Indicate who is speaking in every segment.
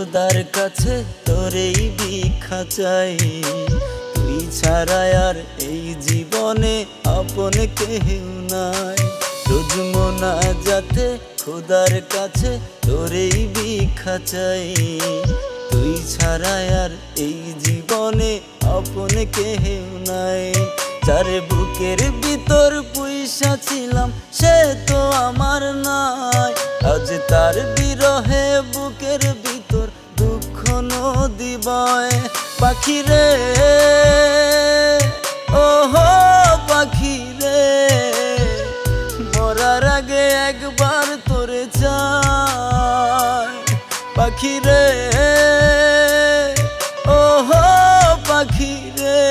Speaker 1: খোদার কাছে তোরেই ভিক্ষা চাই, তুই ছাড়া আর এই জীবনে আপন কেউ নাই। রোজ মোনাজাতে খোদার কাছে তোরেই ভিক্ষা চাই, তুই ছাড়া আর এই জীবনে আপন কেউ নাই। যার বুকের ভিতর পুইসা ছিলাম সে তো আমার নাই, আজ তার বিরহে বুকের ভিতর দুঃখ নদী বয়। পাখি রে ওহো পাখি রে, মরার আগে একবার তোরে চাই। পাখি রে ওহো পাখি রে,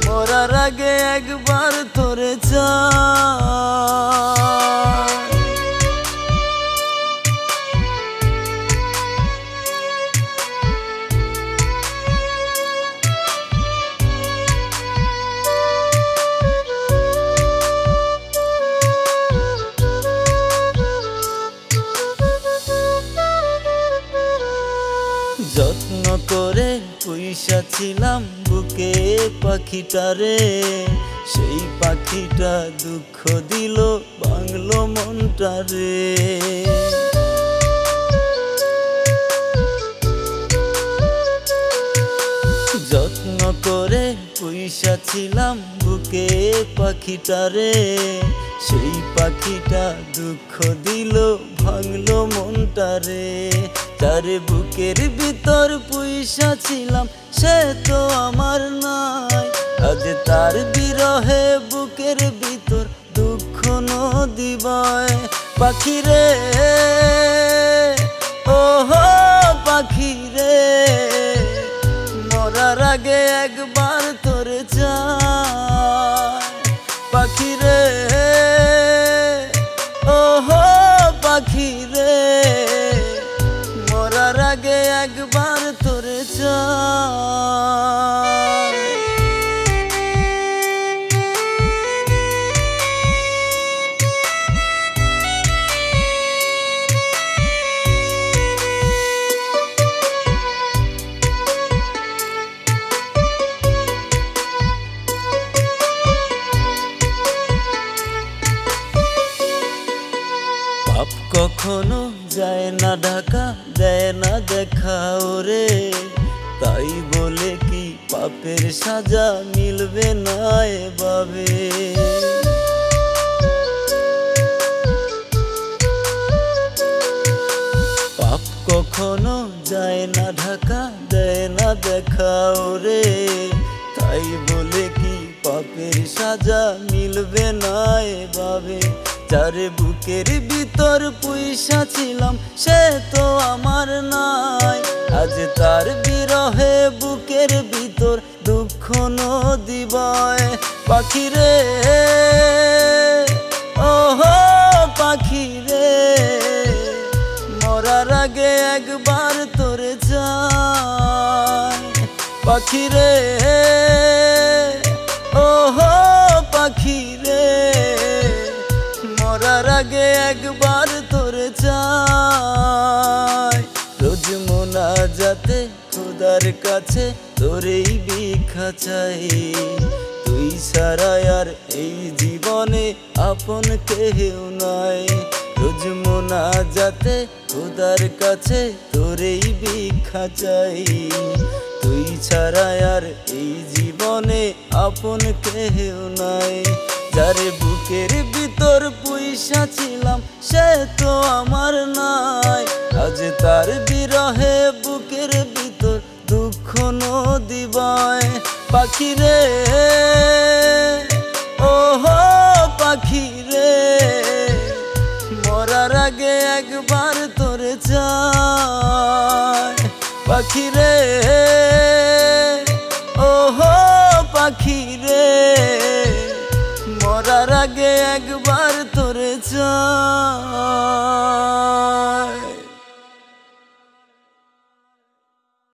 Speaker 1: মরার আগে একবার তোরে চাই। যত্ন করে পুইসা ছিলাম বুকে পাখিটারে, সেই পাখিটা দুঃখ দিল ভাঙলো মনটারে। যত্ন করে পুইসা ছিলাম বুকে পাখিটারে, সেই পাখিটা দুঃখ দিল ভাঙলো মনটারে। তার বুকের ভিতর পুইসা ছিলাম সে তো আমার নাই, আজ তার বিরহে বুকের ভিতর দুঃখ নদী বয়। পাখি রে ওহো পাখি রে, মরার আগে একবার তোরে চাই। পাখি রে ওহো পাখি রে, মরার আগে একবার তোরে চাই। পাপ কখনো যায় না ঢাকা, দেয় না দেখা ওরে, তাই বলে কি পাপের সাজা মিলবে না এভাবে। পাপ কখনো যায় না ঢাকা, দেয় না দেখা ওরে, তাই বলে কি পাপের সাজা মিলবে না এভাবে। যার বুকের ভিতর পুইসা ছিলাম সে তো আমার নাই, আজ তার বিরহে বুকের ভিতর দুঃখ নদী বয়। পাখি রে ওহো পাখি রে, মরার আগে একবার তোরে চাই। পাখি রে ওহো পাখি রে, মরার আগে একবার তোরে চাই। রোজ মোনাজাতে খোদার কাছে তোরেই ভিক্ষা চাই, তুই ছাড়া আর এই জীবনে আপন কেউ নাই। রোজ মোনাজাতে খোদার কাছে তোরেই ভিক্ষা চাই, তুই ছাড়া আর এই জীবনে আপন কেউ নাই। যার বুকের ভিতর পুইসা ছিলাম সে তো আমার নাই, আজ তার বিরহে বুকের ভিতর দুঃখ নদী বয়। পাখি রে ওহো পাখি রে, মরার আগে একবার তোরে চাই। পাখি রে